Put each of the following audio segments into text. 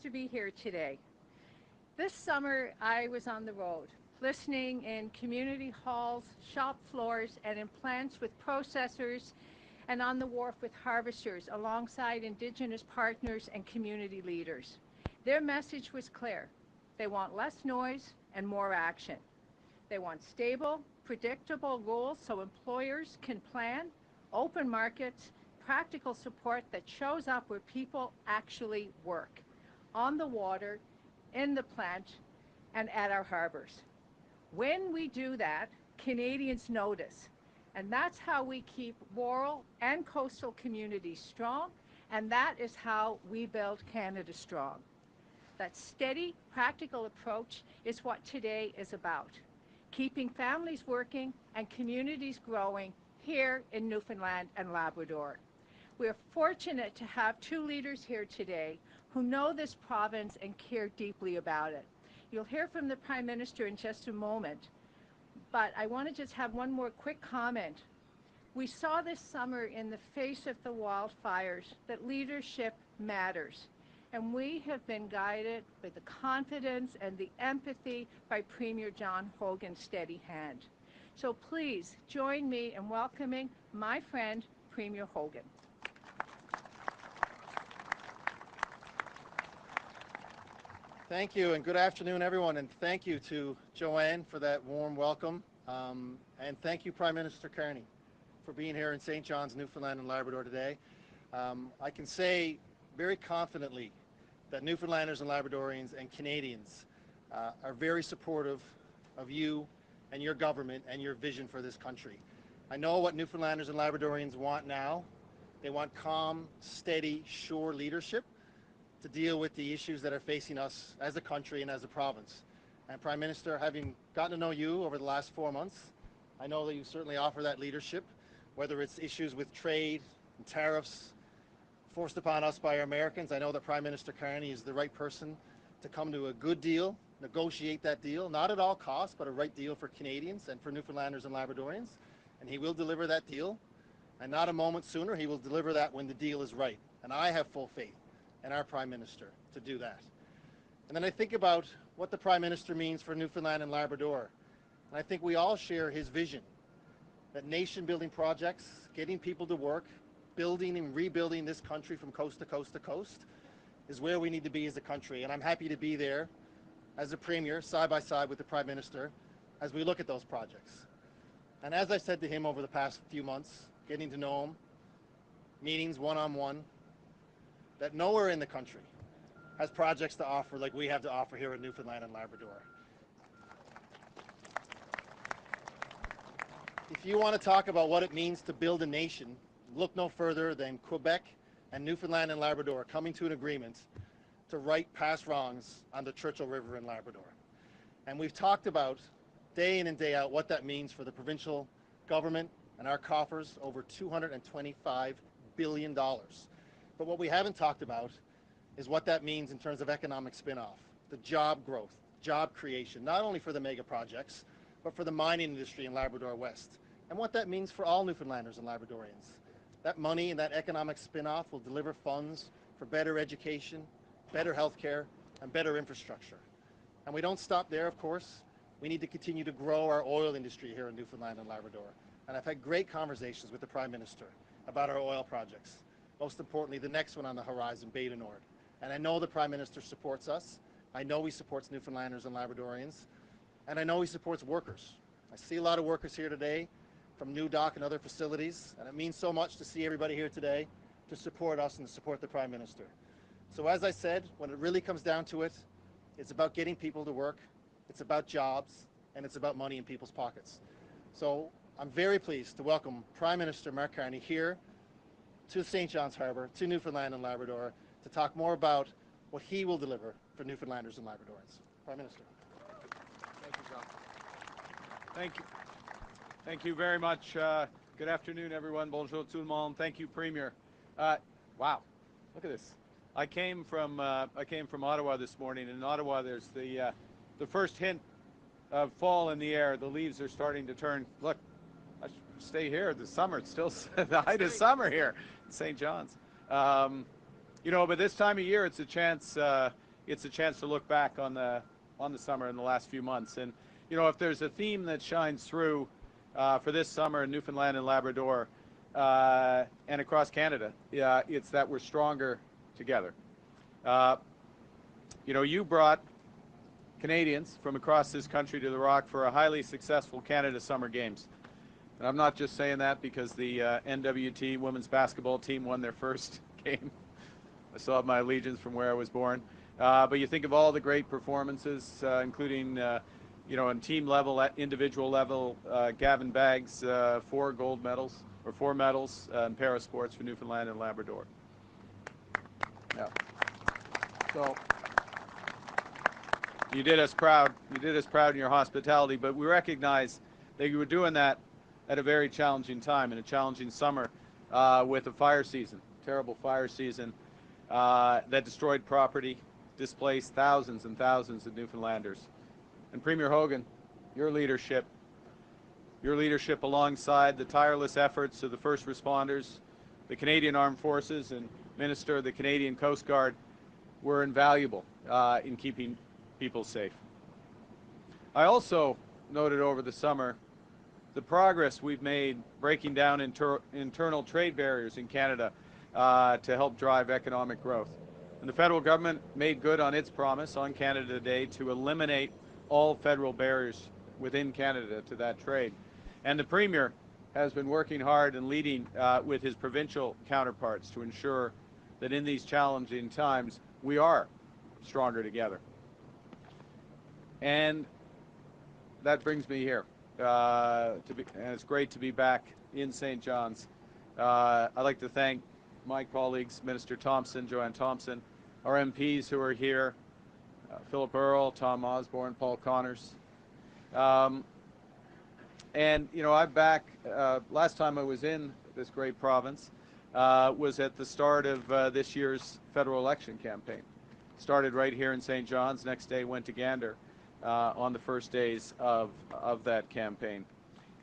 to be here today. This summer, I was on the road, listening in community halls, shop floors, and in plants with processors, and on the wharf with harvesters, alongside Indigenous partners and community leaders. Their message was clear. They want less noise and more action. They want stable, predictable rules so employers can plan, open markets, practical support that shows up where people actually work, on the water, in the plant, and at our harbors. When we do that, Canadians notice, and that's how we keep rural and coastal communities strong, and that is how we build Canada strong. That steady, practical approach is what today is about, keeping families working and communities growing here in Newfoundland and Labrador. We are fortunate to have two leaders here today who know this province and care deeply about it. You'll hear from the Prime Minister in just a moment, but I want to just have one more quick comment. We saw this summer in the face of the wildfires that leadership matters, and we have been guided by the confidence and the empathy by Premier John Hogan's steady hand. So please join me in welcoming my friend, Premier Hogan. Thank you, and good afternoon, everyone, and thank you to Joanne for that warm welcome, and thank you, Prime Minister Carney, for being here in St. John's, Newfoundland and Labrador today. I can say very confidently that Newfoundlanders and Labradorians and Canadians are very supportive of you and your government and your vision for this country. I know what Newfoundlanders and Labradorians want now. They want calm, steady, sure leadership to deal with the issues that are facing us as a country and as a province. And Prime Minister, having gotten to know you over the last 4 months, I know that you certainly offer that leadership, whether it's issues with trade and tariffs forced upon us by our Americans. I know that Prime Minister Carney is the right person to come to a good deal, negotiate that deal, not at all costs, but a right deal for Canadians and for Newfoundlanders and Labradorians. And he will deliver that deal, and not a moment sooner. He will deliver that when the deal is right. And I have full faith in our Prime Minister to do that. And then I think about what the Prime Minister means for Newfoundland and Labrador. And I think we all share his vision that nation-building projects, getting people to work, building and rebuilding this country from coast to coast to coast is where we need to be as a country. And I'm happy to be there as a Premier, side by side with the Prime Minister, as we look at those projects. And as I said to him over the past few months, getting to know him, meetings one-on-one, that nowhere in the country has projects to offer like we have to offer here in Newfoundland and Labrador. If you want to talk about what it means to build a nation, look no further than Quebec and Newfoundland and Labrador coming to an agreement to right past wrongs on the Churchill River in Labrador. And we've talked about day in and day out what that means for the provincial government and our coffers, over $225 billion. But what we haven't talked about is what that means in terms of economic spin-off, the job growth, job creation, not only for the mega projects, but for the mining industry in Labrador West, and what that means for all Newfoundlanders and Labradorians. That money and that economic spin-off will deliver funds for better education, better healthcare, and better infrastructure. And we don't stop there, of course. We need to continue to grow our oil industry here in Newfoundland and Labrador. And I've had great conversations with the Prime Minister about our oil projects. Most importantly, the next one on the horizon, Beta Nord. And I know the Prime Minister supports us. I know he supports Newfoundlanders and Labradorians. And I know he supports workers. I see a lot of workers here today from New Dock and other facilities, and it means so much to see everybody here today to support us and to support the Prime Minister. So as I said, when it really comes down to it, it's about getting people to work, it's about jobs, and it's about money in people's pockets. So I'm very pleased to welcome Prime Minister Mark Carney here to St. John's Harbour, to Newfoundland and Labrador, to talk more about what he will deliver for Newfoundlanders and Labradorians. Prime Minister. Thank you, John. Thank you. Thank you very much. Good afternoon, everyone. Bonjour tout le monde. Thank you, Premier. Wow, look at this. I came from Ottawa this morning. In Ottawa, there's the first hint of fall in the air. The leaves are starting to turn. Look, I should stay here. The summer, it's still the height of summer here in St. John's. You know, but this time of year, it's a chance, it's a chance to look back on the summer in the last few months. And you know, if there's a theme that shines through for this summer in Newfoundland and Labrador and across Canada, it's that we're stronger together. You know, you brought Canadians from across this country to the Rock for a highly successful Canada Summer Games. And I'm not just saying that because the NWT women's basketball team won their first game. I still have my allegiance from where I was born. But you think of all the great performances, including, you know, on team level, at individual level, Gavin Baggs, 4 gold medals, or 4 medals in para sports for Newfoundland and Labrador. Yeah. So you did us proud. You did us proud in your hospitality, but we recognize that you were doing that at a very challenging time, in a challenging summer with a fire season, terrible fire season that destroyed property, displaced thousands and thousands of Newfoundlanders. And Premier Hogan, your leadership alongside the tireless efforts of the first responders, the Canadian Armed Forces, and Minister of the Canadian Coast Guard were invaluable in keeping people safe. I also noted over the summer the progress we've made breaking down internal trade barriers in Canada to help drive economic growth. And the federal government made good on its promise on Canada Day to eliminate all federal barriers within Canada to that trade. And the Premier has been working hard and leading with his provincial counterparts to ensure that in these challenging times we are stronger together. And that brings me here. And it's great to be back in St. John's. I'd like to thank my colleagues, Minister Thompson, Joanne Thompson, our MPs who are here, Philip Earle, Tom Osborne, Paul Connors. And, you know, I'm back, last time I was in this great province was at the start of this year's federal election campaign. Started right here in St. John's, next day went to Gander on the first days of that campaign.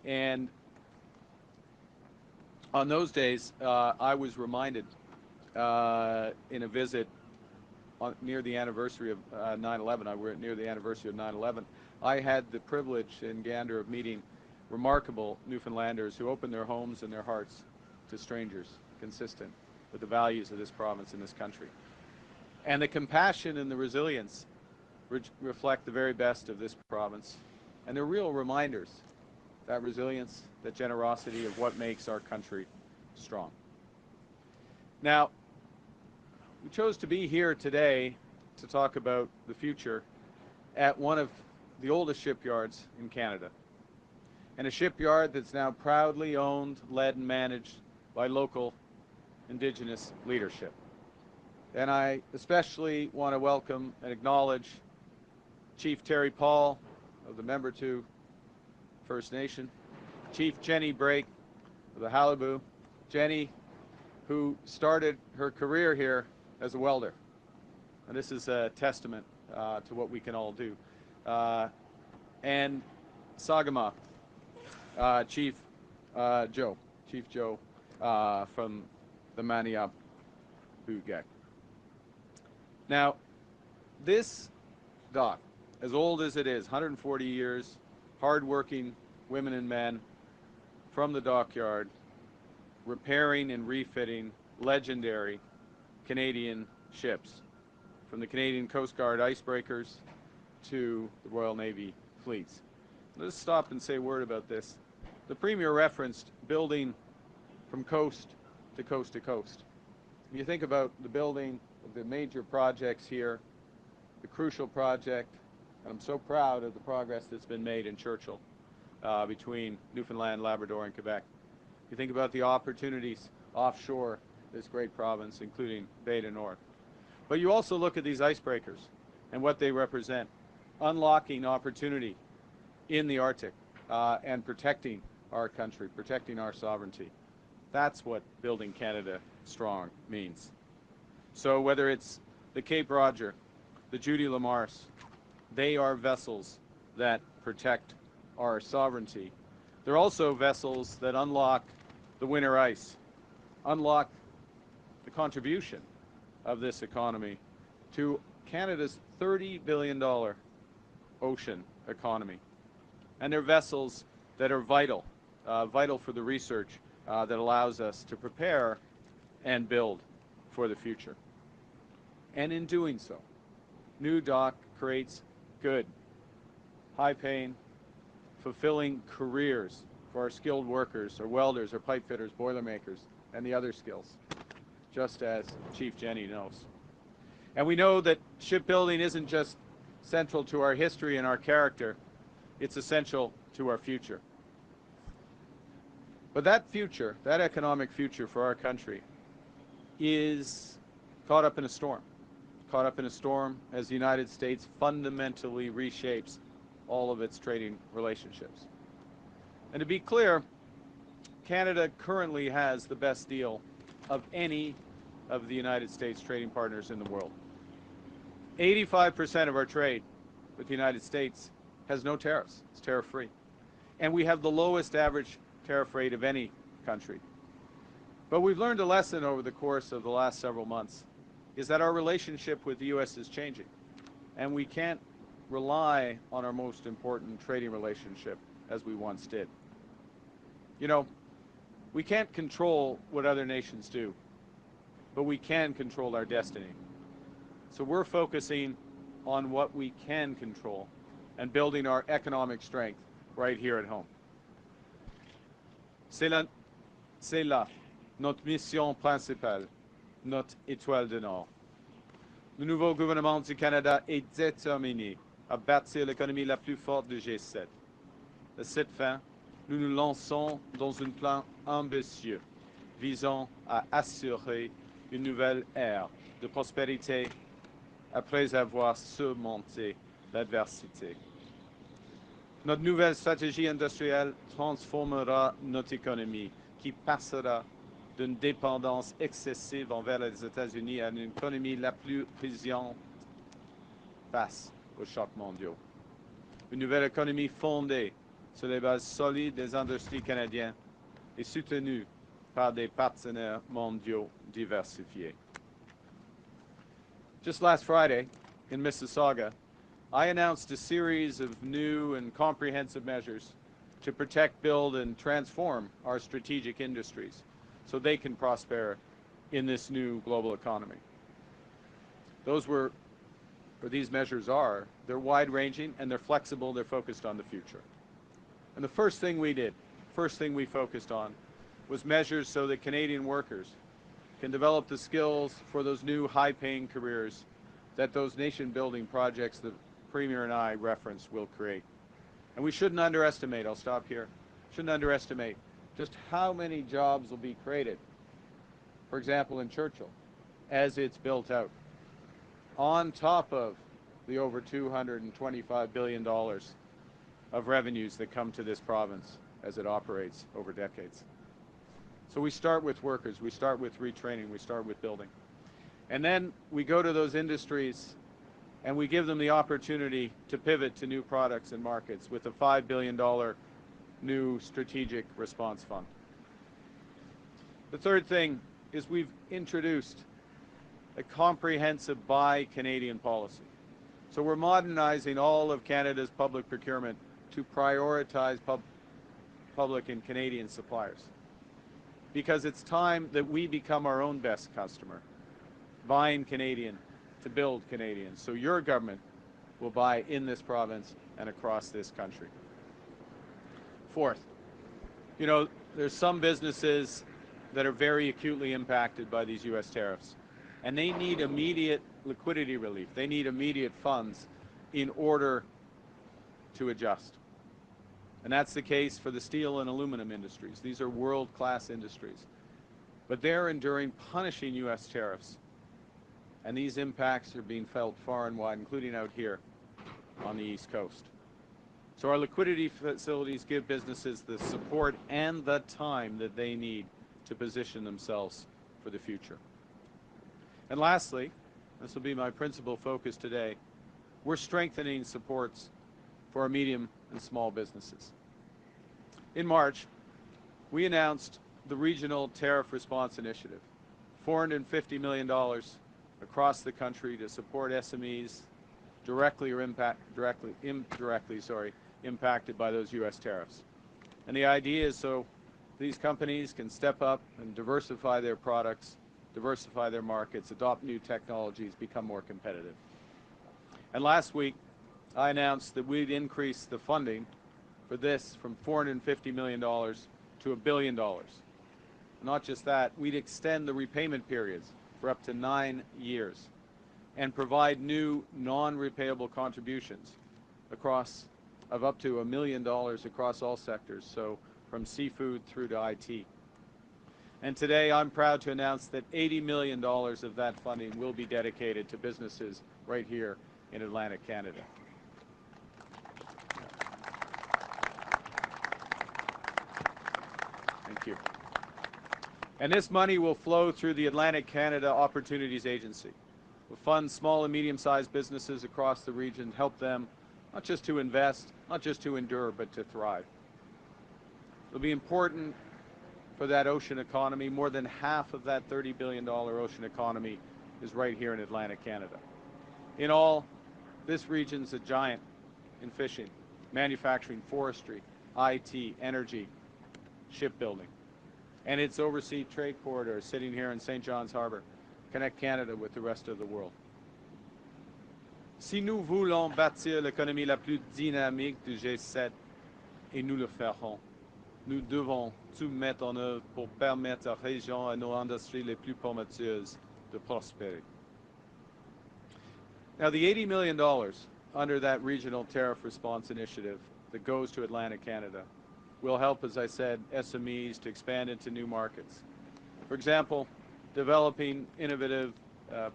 And on those days, I was reminded in a visit near the anniversary of 9/11, we're near the anniversary of 9/11, I had the privilege in Gander of meeting remarkable Newfoundlanders who opened their homes and their hearts to strangers, consistent with the values of this province and this country. And the compassion and the resilience reflect the very best of this province. And they're real reminders, that resilience, that generosity of what makes our country strong. Now, we chose to be here today to talk about the future at one of the oldest shipyards in Canada. And a shipyard that's now proudly owned, led, and managed by local Indigenous leadership. And I especially want to welcome and acknowledge Chief Terry Paul of the Member 2 First Nation, Chief Jenny Brake of the Halibu. Jenny, who started her career here as a welder. And this is a testament to what we can all do. And Sagama, Chief Joe from the Maniap Hugak. Now, this dock, as old as it is, 140 years, hard-working women and men from the dockyard, repairing and refitting legendary Canadian ships, from the Canadian Coast Guard icebreakers to the Royal Navy fleets. Let's stop and say a word about this. The Premier referenced building from coast to coast to coast. When you think about the building of the major projects here, the crucial project, and I'm so proud of the progress that's been made in Churchill between Newfoundland, Labrador, and Quebec. You think about the opportunities offshore this great province, including Bay du Nord. But you also look at these icebreakers and what they represent, unlocking opportunity in the Arctic and protecting our country, protecting our sovereignty. That's what building Canada strong means. So whether it's the Cape Roger, the Judy Lamars, they are vessels that protect our sovereignty. They're also vessels that unlock the winter ice, unlock the contribution of this economy to Canada's $30 billion ocean economy. And they're vessels that are vital for the research that allows us to prepare and build for the future. And in doing so, new dock creates good, high-paying, fulfilling careers for our skilled workers, our welders, our pipe fitters, boiler makers, and the other skills, just as Chief Jenny knows. And we know that shipbuilding isn't just central to our history and our character, it's essential to our future. But that future, that economic future for our country, is caught up in a storm. Caught up in a storm as the United States fundamentally reshapes all of its trading relationships. And to be clear, Canada currently has the best deal of any of the United States trading partners in the world. 85% of our trade with the United States has no tariffs. It's tariff-free. And we have the lowest average tariff rate of any country. But we've learned a lesson over the course of the last several months, is that our relationship with the U.S. is changing. And we can't rely on our most important trading relationship as we once did. You know, we can't control what other nations do, but we can control our destiny. So we're focusing on what we can control and building our economic strength right here at home. C'est là notre mission principale, notre étoile de nord. Le nouveau gouvernement du Canada est déterminé à bâtir l'économie la plus forte du G7. À cette fin, nous nous lançons dans un plan ambitieux visant à assurer une nouvelle ère de prospérité après avoir surmonté l'adversité. Notre nouvelle stratégie industrielle transformera notre économie, qui passera d'une dépendance excessive envers les États-Unis à une économie la plus résiliente face aux chocs mondiaux. Une nouvelle économie fondée sur les bases solides des industries canadiennes et soutenue par des partenaires mondiaux diversifiés. Just last Friday, in Mississauga, I announced a series of new and comprehensive measures to protect, build, and transform our strategic industries so they can prosper in this new global economy. These measures are, they're wide-ranging and they're flexible, they're focused on the future. And the first thing we focused on was measures so that Canadian workers can develop the skills for those new high-paying careers that those nation-building projects that Premier and I referenced will create. And we shouldn't underestimate, I'll stop here, shouldn't underestimate just how many jobs will be created, for example, in Churchill, as it's built out, on top of the over $225 billion of revenues that come to this province as it operates over decades. So we start with workers, we start with retraining, we start with building. And then we go to those industries and we give them the opportunity to pivot to new products and markets with a $5 billion new strategic response fund. The third thing is we've introduced a comprehensive Buy Canadian policy. So we're modernizing all of Canada's public procurement to prioritize public and Canadian suppliers. Because it's time that we become our own best customer, buying Canadian to build Canadian. So your government will buy in this province and across this country. Fourth, you know, there's some businesses that are very acutely impacted by these U.S. tariffs, and they need immediate liquidity relief. They need immediate funds in order to adjust. And that's the case for the steel and aluminum industries. These are world-class industries. But they're enduring punishing U.S. tariffs. And these impacts are being felt far and wide, including out here on the East Coast. So our liquidity facilities give businesses the support and the time that they need to position themselves for the future. And lastly, this will be my principal focus today, we're strengthening supports for our medium and small businesses. In March, we announced the Regional Tariff Response Initiative, $450 million across the country to support SMEs directly or indirectly, impacted by those U.S. tariffs. And the idea is so these companies can step up and diversify their products, diversify their markets, adopt new technologies, become more competitive. And last week, I announced that we'd increase the funding for this from $450 million to $1 billion. Not just that, we'd extend the repayment periods for up to 9 years and provide new non-repayable contributions of up to $1 million across all sectors, so from seafood through to IT. And today I'm proud to announce that $80 million of that funding will be dedicated to businesses right here in Atlantic Canada. Thank you. And this money will flow through the Atlantic Canada Opportunities Agency. We'll fund small and medium-sized businesses across the region, help them not just to invest, not just to endure, but to thrive. It'll be important for that ocean economy. More than half of that $30 billion ocean economy is right here in Atlantic Canada. In all, this region's a giant in fishing, manufacturing, forestry, IT, energy, shipbuilding. And its overseas trade corridors sitting here in St. John's Harbour connect Canada with the rest of the world. Si nous voulons bâtir l'économie la plus dynamique du G7, et nous le ferons, nous devons tout mettre en œuvre pour permettre à la région et à nos industries les plus prometteuses de prospérer. Now, the $80 million under that regional tariff response initiative that goes to Atlantic Canada will help, as I said, SMEs to expand into new markets. For example, developing innovative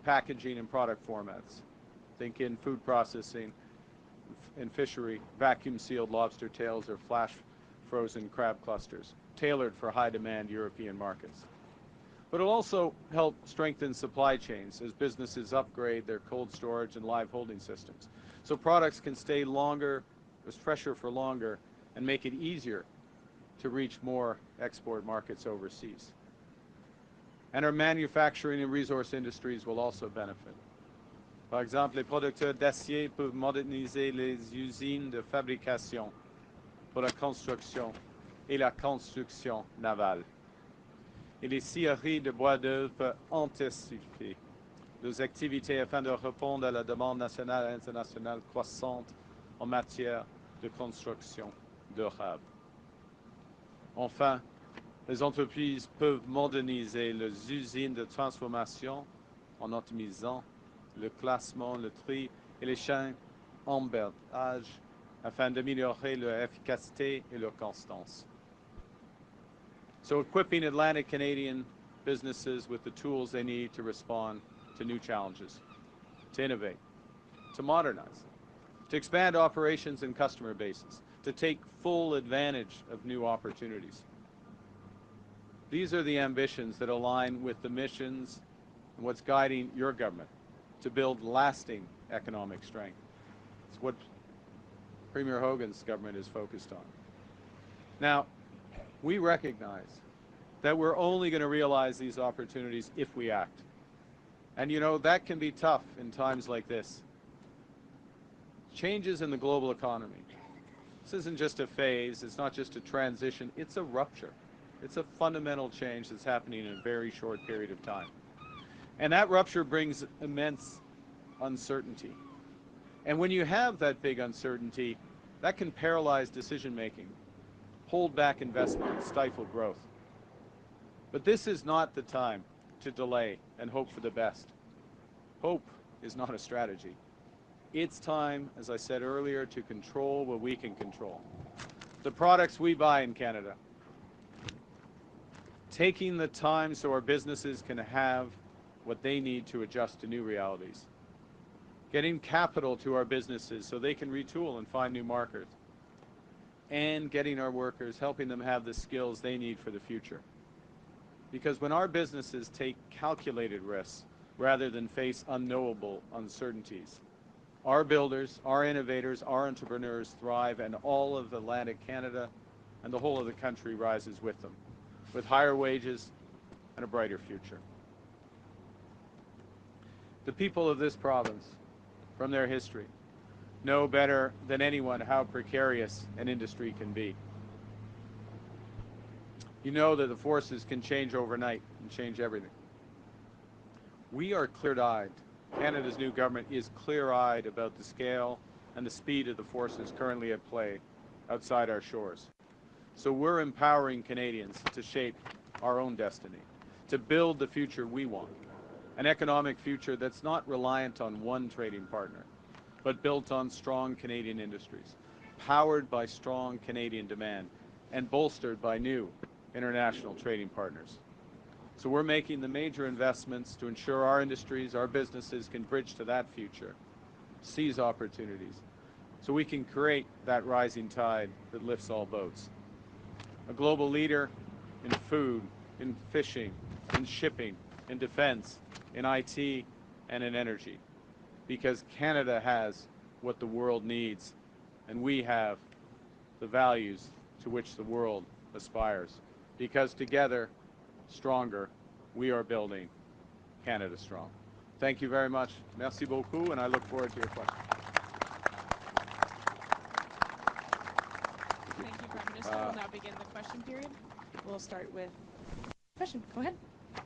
packaging and product formats. Think in food processing, in fishery, vacuum-sealed lobster tails or flash-frozen crab clusters, tailored for high-demand European markets. But it'll also help strengthen supply chains as businesses upgrade their cold storage and live holding systems, so products can stay longer, fresher for longer, and make it easier to reach more export markets overseas. And our manufacturing and resource industries will also benefit. Par exemple, les producteurs d'acier peuvent moderniser les usines de fabrication pour la construction et la construction navale. Et les scieries de bois d'œuvre peuvent intensifier leurs activités afin de répondre à la demande nationale et internationale croissante en matière de construction durable. Enfin, les entreprises peuvent moderniser leurs usines de transformation en optimisant le classement, le tri et les chaînes d'emballage afin d'améliorer leur efficacité et leur constance. So equipping Atlantic Canadian businesses with the tools they need to respond to new challenges, to innovate, to modernize, to expand operations and customer bases, to take full advantage of new opportunities. These are the ambitions that align with the missions and what's guiding your government to build lasting economic strength. It's what Premier Hogan's government is focused on. Now, we recognize that we're only going to realize these opportunities if we act. And you know, that can be tough in times like this. Changes in the global economy. This isn't just a phase, it's not just a transition, it's a rupture. It's a fundamental change that's happening in a very short period of time. And that rupture brings immense uncertainty. And when you have that big uncertainty, that can paralyze decision-making, hold back investment, stifle growth. But this is not the time to delay and hope for the best. Hope is not a strategy. It's time, as I said earlier, to control what we can control. The products we buy in Canada. Taking the time so our businesses can have what they need to adjust to new realities. Getting capital to our businesses so they can retool and find new markets. And getting our workers, helping them have the skills they need for the future. Because when our businesses take calculated risks rather than face unknowable uncertainties, our builders, our innovators, our entrepreneurs thrive, and all of Atlantic Canada and the whole of the country rises with them, with higher wages and a brighter future. The people of this province, from their history, know better than anyone how precarious an industry can be. You know that the forces can change overnight and change everything. We are clear-eyed. Canada's new government is clear-eyed about the scale and the speed of the forces currently at play outside our shores. So we're empowering Canadians to shape our own destiny, to build the future we want, an economic future that's not reliant on one trading partner, but built on strong Canadian industries, powered by strong Canadian demand, and bolstered by new international trading partners. So we're making the major investments to ensure our industries, our businesses can bridge to that future, seize opportunities, so we can create that rising tide that lifts all boats. A global leader in food, in fishing, in shipping, in defense, in IT, and in energy. Because Canada has what the world needs, and we have the values to which the world aspires. Because together, stronger, we are building Canada strong. Thank you very much. Merci beaucoup, and I look forward to your questions. Thank you, Prime Minister. We'll now begin the question period. We'll start with question. Go ahead.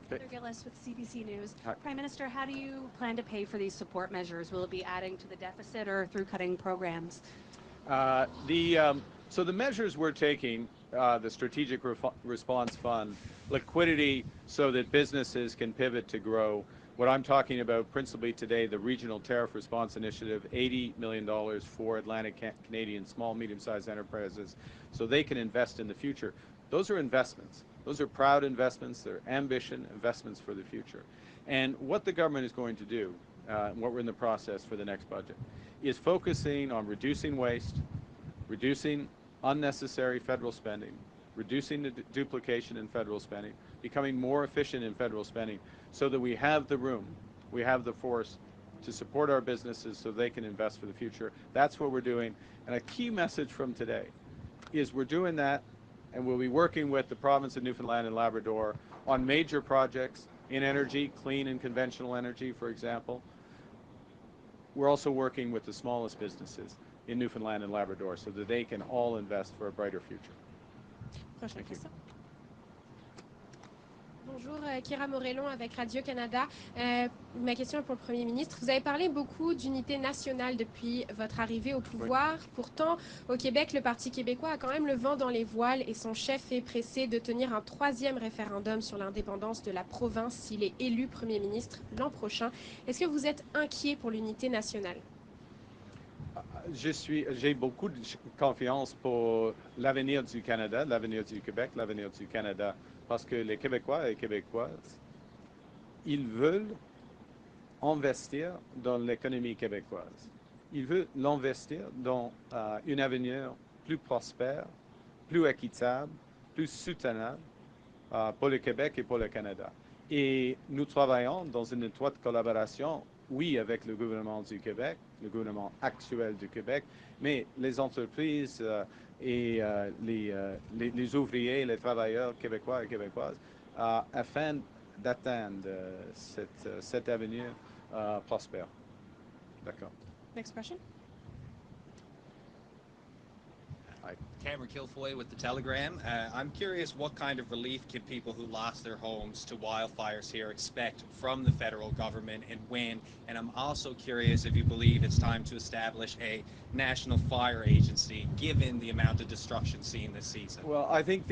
Heather Gillis with CBC News. Hi. Prime Minister, how do you plan to pay for these support measures? Will it be adding to the deficit or through cutting programs? So the measures we're taking, the Strategic Response Fund, liquidity so that businesses can pivot to grow. What I'm talking about principally today, the Regional Tariff Response Initiative, $80 million for Atlantic Canadian small, medium-sized enterprises so they can invest in the future. Those are investments. Those are proud investments. They're ambition investments for the future. And what the government is going to do, what we're in the process for the next budget, is focusing on reducing waste, reducing unnecessary federal spending, reducing the duplication in federal spending, becoming more efficient in federal spending so that we have the room, we have the force to support our businesses so they can invest for the future. That's what we're doing. And a key message from today is we're doing that, and we'll be working with the province of Newfoundland and Labrador on major projects in energy, clean and conventional energy, for example. We're also working with the smallest businesses in Newfoundland and Labrador so that they can all invest for a brighter future. Prochaine question. Bonjour, Kira Morellon avec Radio-Canada. Ma question est pour le Premier ministre. Vous avez parlé beaucoup d'unité nationale depuis votre arrivée au pouvoir. Oui. Pourtant, au Québec, le Parti québécois a quand même le vent dans les voiles et son chef est pressé de tenir un 3e référendum sur l'indépendance de la province s'il est élu Premier ministre l'an prochain. Est-ce que vous êtes inquiet pour l'unité nationale? J'ai beaucoup de confiance pour l'avenir du Canada, l'avenir du Québec, l'avenir du Canada, parce que les Québécois et Québécoises, ils veulent investir dans l'économie québécoise. Ils veulent l'investir dans un avenir plus prospère, plus équitable, plus soutenable pour le Québec et pour le Canada. Et nous travaillons dans une étroite collaboration, oui, avec le gouvernement du Québec, le gouvernement actuel du Québec, mais les entreprises et les ouvriers, les travailleurs québécois et québécoises, afin d'atteindre cet avenir prospère. D'accord. Next question. Cameron Kilfoy with the Telegram. I'm curious, what kind of relief can people who lost their homes to wildfires here expect from the federal government and when? And I'm also curious if you believe it's time to establish a national fire agency given the amount of destruction seen this season. Well, I think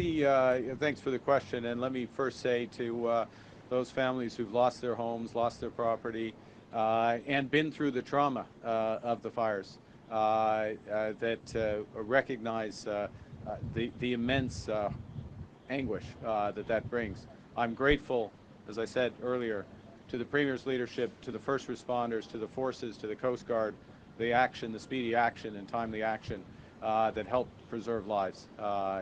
thanks for the question, and let me first say to those families who've lost their homes, lost their property, and been through the trauma of the fires, that recognize the immense anguish that brings. I'm grateful, as I said earlier, to the Premier's leadership, to the first responders, to the forces, to the Coast Guard, the action, the speedy action and timely action that helped preserve lives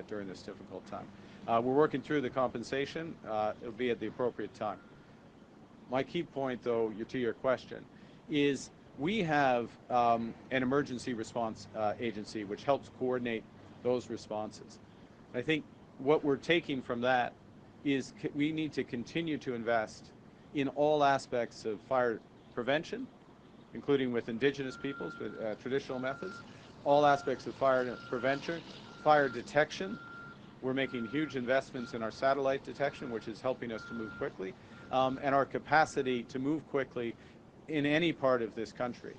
during this difficult time. We're working through the compensation. It'll be at the appropriate time. My key point, though, to your question, is we have an emergency response agency which helps coordinate those responses. I think what we're taking from that is we need to continue to invest in all aspects of fire prevention, including with indigenous peoples, with traditional methods, all aspects of fire prevention, fire detection. We're making huge investments in our satellite detection, which is helping us to move quickly, and our capacity to move quickly in any part of this country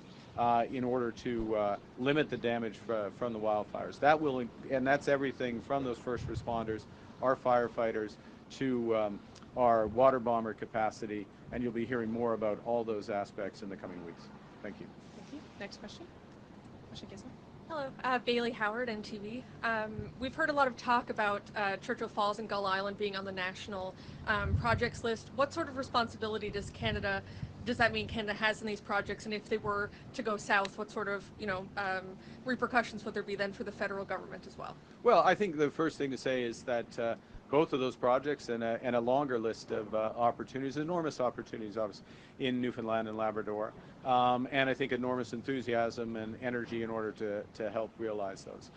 in order to limit the damage from the wildfires. That will, and that's everything from those first responders, our firefighters, to our water bomber capacity, and you'll be hearing more about all those aspects in the coming weeks. Thank you. Thank you. Next question. Question Gizmo. Hello, Bailey Howard, NTV. We've heard a lot of talk about Churchill Falls and Gull Island being on the national projects list. What sort of responsibility does that mean Canada has in these projects? And if they were to go south, what sort of repercussions would there be then for the federal government as well? Well, I think the first thing to say is that both of those projects and a longer list of opportunities, enormous opportunities, obviously, in Newfoundland and Labrador, and I think enormous enthusiasm and energy in order to help realize those.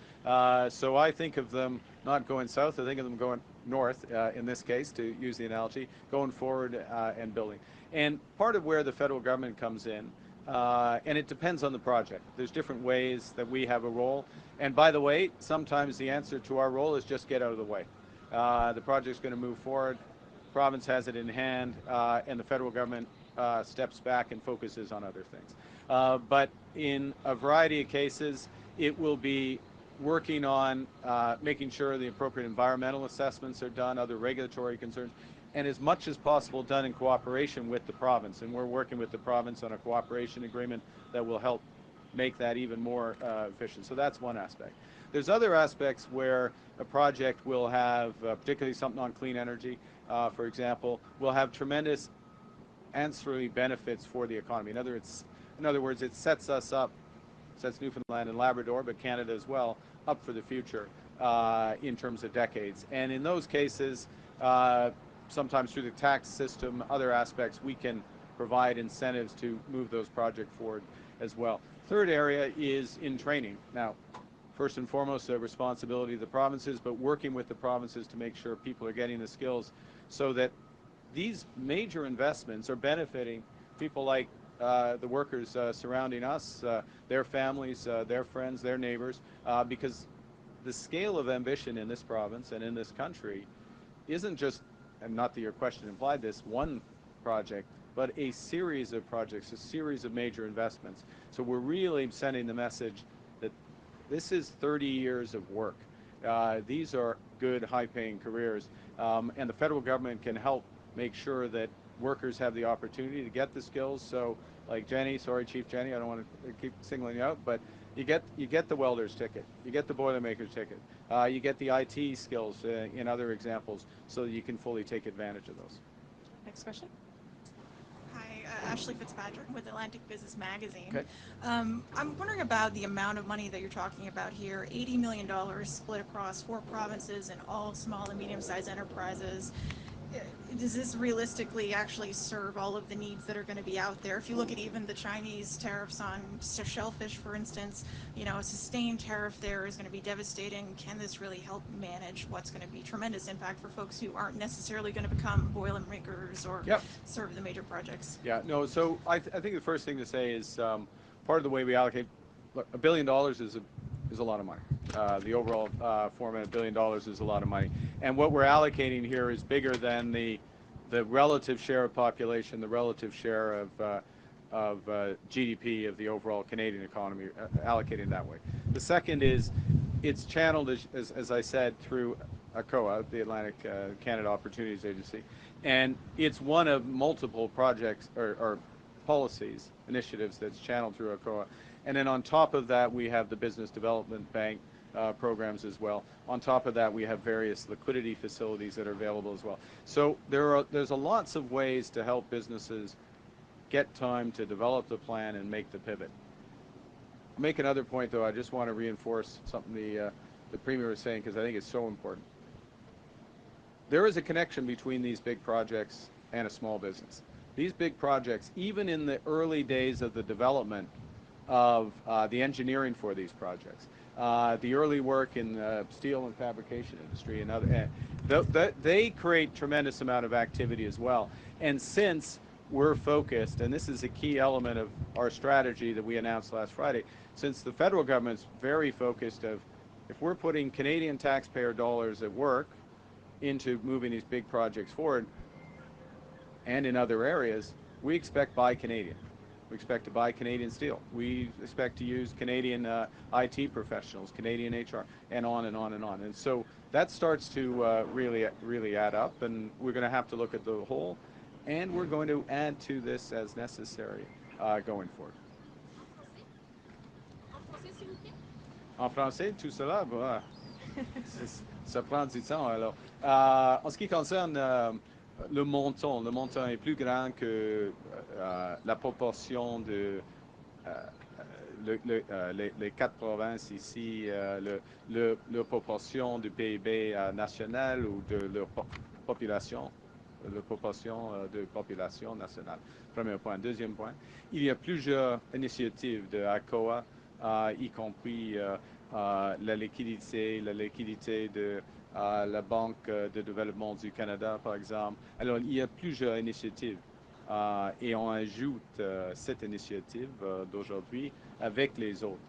So I think of them not going south, I think of them going north, in this case, to use the analogy, going forward and building. And part of where the federal government comes in, and it depends on the project. There's different ways that we have a role. And by the way, sometimes the answer to our role is just get out of the way. The project's going to move forward, province has it in hand, and the federal government steps back and focuses on other things. But in a variety of cases, it will be working on making sure the appropriate environmental assessments are done, other regulatory concerns, and as much as possible done in cooperation with the province. And we're working with the province on a cooperation agreement that will help make that even more efficient. So that's one aspect. There's other aspects where a project will have, particularly something on clean energy, for example, will have tremendous ancillary benefits for the economy. In other words, it sets us up, sets Newfoundland and Labrador, but Canada as well, up for the future in terms of decades. And in those cases, sometimes through the tax system, other aspects, we can provide incentives to move those projects forward as well. Third area is in training. Now, first and foremost, the responsibility of the provinces, but working with the provinces to make sure people are getting the skills so that these major investments are benefiting people like the workers surrounding us, their families, their friends, their neighbors, because the scale of ambition in this province and in this country isn't just, and not that your question implied this, one project, but a series of projects, a series of major investments. So we're really sending the message that this is 30 years of work. These are good, high-paying careers, and the federal government can help make sure that workers have the opportunity to get the skills. So, like Jenny, sorry, Chief Jenny, I don't want to keep singling you out, but you get the welder's ticket, you get the boilermaker's ticket, you get the IT skills in other examples, so that you can fully take advantage of those. Next question. Hi, Ashley Fitzpatrick with Atlantic Business Magazine. Okay. I'm wondering about the amount of money that you're talking about here. $80 million split across 4 provinces and all small and medium-sized enterprises. Does this realistically actually serve all of the needs that are going to be out there? If you look at even the Chinese tariffs on shellfish, for instance, a sustained tariff there is going to be devastating. Can this really help manage what's going to be tremendous impact for folks who aren't necessarily going to become boilermakers or serve the major projects? Yeah, no, so I think the first thing to say is part of the way we allocate, look, $1 billion is a lot of money. The overall format, $1 billion is a lot of money. And what we're allocating here is bigger than the relative share of population, the relative share of GDP of the overall Canadian economy, allocated that way. The second is it's channeled, as I said, through ACOA, the Atlantic Canada Opportunities Agency, and it's one of multiple projects or policies, initiatives that's channeled through ACOA. And then on top of that, we have the Business Development Bank programs as well. On top of that, we have various liquidity facilities that are available as well. So there's lots of ways to help businesses get time to develop the plan and make the pivot. I'll make another point, though. I just want to reinforce something the Premier was saying, because I think it's so important. There is a connection between these big projects and a small business. These big projects, even in the early days of the development of the engineering for these projects, the early work in the steel and fabrication industry and other, they create tremendous amount of activity as well. And since we're focused, and this is a key element of our strategy that we announced last Friday, since the federal government's very focused of, if we're putting Canadian taxpayer dollars at work into moving these big projects forward, and in other areas, we expect buy Canadian. We expect to buy Canadian steel. We expect to use Canadian IT professionals, Canadian HR, and on and on and on. And so that starts to really add up, and we're going to have to look at the whole, and we're going to add to this as necessary going forward. En français, tout cela, bah, ça prend du temps. Alors, en ce qui concerne le montant est plus grand que la proportion de les 4 provinces ici, la proportion du PIB national ou de leur population, la proportion de population nationale. Premier point. Deuxième point, il y a plusieurs initiatives de ACOA, y compris la liquidité de la Banque de développement du Canada, par exemple. Alors, il y a plusieurs initiatives et on ajoute cette initiative d'aujourd'hui avec les autres.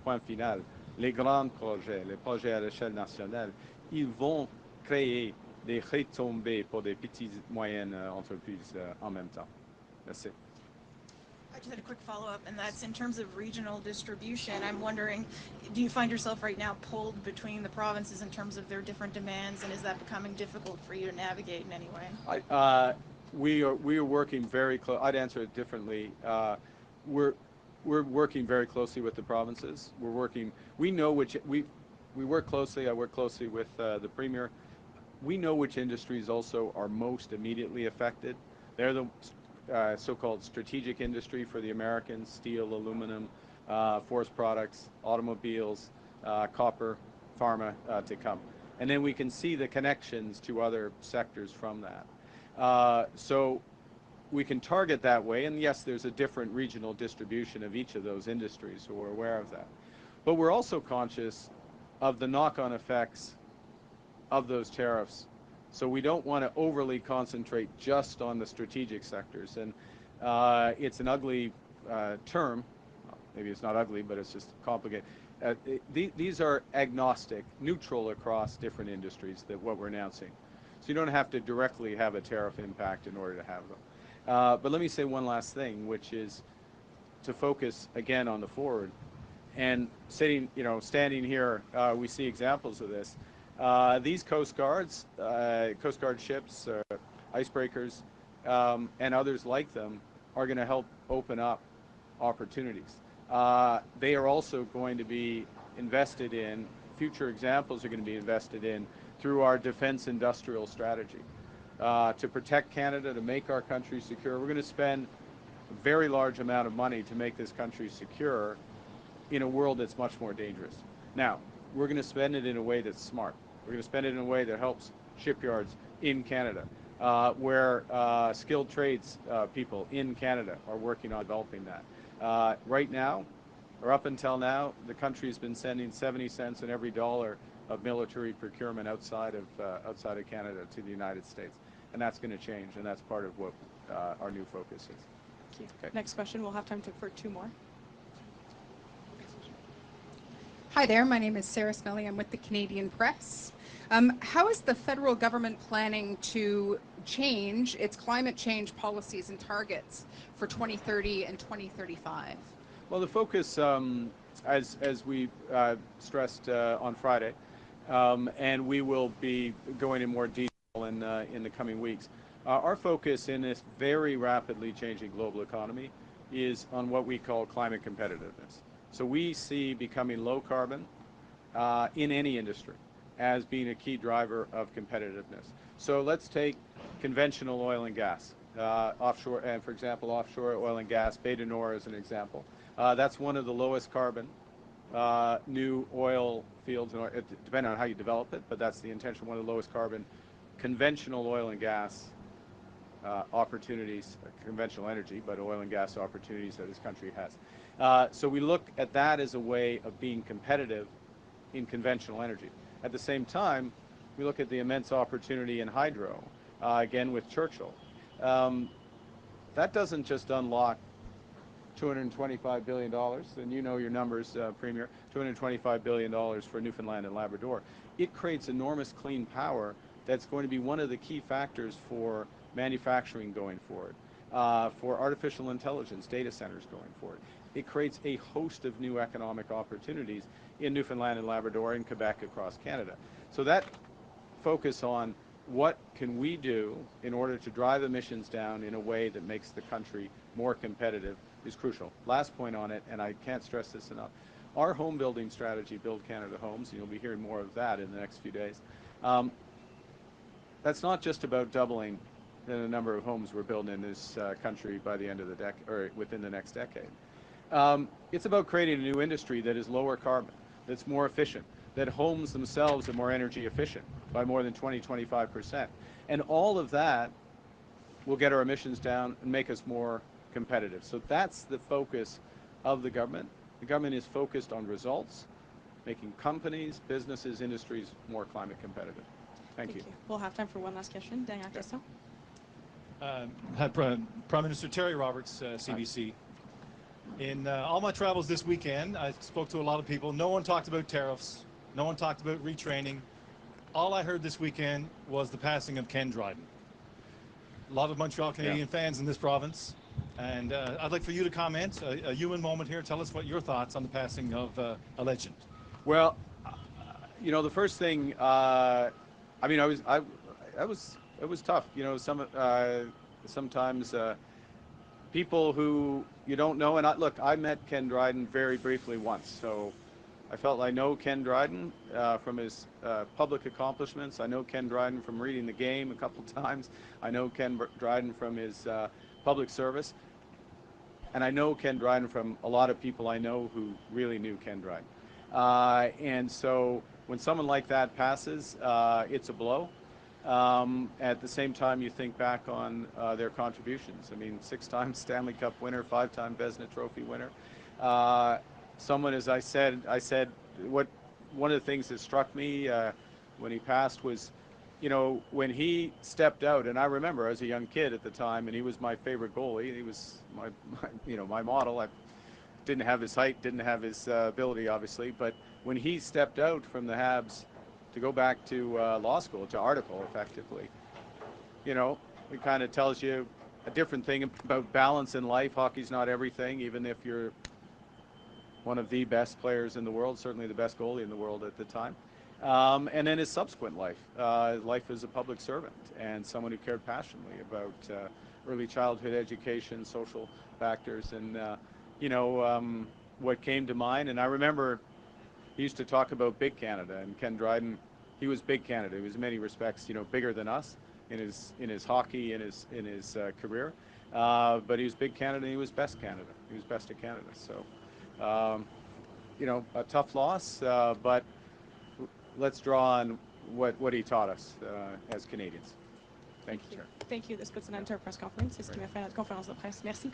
Point final, les grands projets, les projets à l'échelle nationale, ils vont créer des retombées pour des petites et moyennes entreprises en même temps. Merci. I just had a quick follow-up, and that's in terms of regional distribution. I'm wondering, do you find yourself right now pulled between the provinces in terms of their different demands, and is that becoming difficult for you to navigate in any way? We are working very close. I'd answer it differently. We're working very closely with the provinces. We're working. We know which we work closely. I work closely with the Premier. We know which industries also are most immediately affected. They're the so-called strategic industry for the Americans: steel, aluminum, forest products, automobiles, copper, pharma to come. And then we can see the connections to other sectors from that. So we can target that way, and yes, there's a different regional distribution of each of those industries, so we're aware of that. But we're also conscious of the knock-on effects of those tariffs. So we don't want to overly concentrate just on the strategic sectors. And it's an ugly term. Maybe it's not ugly, but it's just complicated. These are agnostic, neutral across different industries, that what we're announcing. So you don't have to directly have a tariff impact in order to have them. But let me say one last thing, which is to focus again on the forward. And standing here, we see examples of this. These Coast Guard ships, icebreakers, and others like them are going to help open up opportunities. They are also going to be invested in, future examples are going to be invested in through our defense industrial strategy. To protect Canada, to make our country secure, we're going to spend a very large amount of money to make this country secure in a world that's much more dangerous. Now, we're going to spend it in a way that's smart. We're going to spend it in a way that helps shipyards in Canada, where skilled trades people in Canada are working on developing that. Right now, or up until now, the country has been sending 70 cents in every dollar of military procurement outside of Canada to the United States. And that's going to change, and that's part of what our new focus is. Thank you. Okay. Next question. We'll have time for 2 more. Hi there, my name is Sarah Smelly. I'm with the Canadian Press. How is the federal government planning to change its climate change policies and targets for 2030 and 2035? Well, the focus, as we stressed on Friday, and we will be going in more detail in the coming weeks, our focus in this very rapidly changing global economy is on what we call climate competitiveness. So we see becoming low carbon in any industry as being a key driver of competitiveness. So let's take conventional oil and gas, offshore, and for example, offshore oil and gas, Bay du Nord as an example. That's one of the lowest carbon new oil fields, depending on how you develop it, but that's the intention, one of the lowest carbon conventional oil and gas opportunities, conventional energy, but oil and gas opportunities that this country has. So we look at that as a way of being competitive in conventional energy. At the same time, we look at the immense opportunity in hydro, again with Churchill. that doesn't just unlock $225 billion, and you know your numbers, Premier, $225 billion for Newfoundland and Labrador. It creates enormous clean power that's going to be one of the key factors for manufacturing going forward, for artificial intelligence, data centers going forward. It creates a host of new economic opportunities in Newfoundland and Labrador and Quebec across Canada. So that focus on what can we do in order to drive emissions down in a way that makes the country more competitive is crucial. Last point on it, and I can't stress this enough, our home building strategy, Build Canada Homes, and you'll be hearing more of that in the next few days, that's not just about doubling the number of homes we're building in this country by the end of the decade, or within the next decade. It's about creating a new industry that is lower carbon, that's more efficient, that homes themselves are more energy efficient by more than 20-25%. And all of that will get our emissions down and make us more competitive. So that's the focus of the government. The government is focused on results, making companies, businesses, industries more climate competitive. Thank you. We'll have time for one last question. Dernière question. Prime Minister Terry Roberts, CBC. In all my travels this weekend, I spoke to a lot of people. No one talked about tariffs. No one talked about retraining. All I heard this weekend was the passing of Ken Dryden. A lot of Montreal Canadian fans in this province. And I'd like for you to comment, a human moment here. Tell us what your thoughts on the passing of a legend. Well, you know, the first thing, I mean, it was tough. You know, sometimes people who you don't know, and look, I met Ken Dryden very briefly once, so I felt I know Ken Dryden from his public accomplishments. I know Ken Dryden from reading the game a couple times. I know Ken Dryden from his public service. And I know Ken Dryden from a lot of people I know who really knew Ken Dryden. And so when someone like that passes, it's a blow. At the same time, you think back on their contributions. I mean, 6-time Stanley Cup winner, 5-time Vezina Trophy winner. Someone, as I said, one of the things that struck me when he passed was, you know, when he stepped out, and I remember I was a young kid at the time, and he was my favorite goalie. He was my model. I didn't have his height, didn't have his ability, obviously, but when he stepped out from the Habs to go back to law school, to article, effectively, you know, it kind of tells you a different thing about balance in life. Hockey's not everything, even if you're one of the best players in the world, certainly the best goalie in the world at the time. And then his subsequent life, life as a public servant and someone who cared passionately about early childhood education, social factors, and you know, what came to mind. And I remember he used to talk about Big Canada, and Ken Dryden, he was Big Canada. He was in many respects, you know, bigger than us in his hockey, in his career. But he was Big Canada, and he was best Canada. He was best of Canada. So, you know, a tough loss, but let's draw on what he taught us as Canadians. Thank you, Chair. Thank you. This puts an end to our press conference. C'est ce qui m'a fait notre conférence de presse. Merci.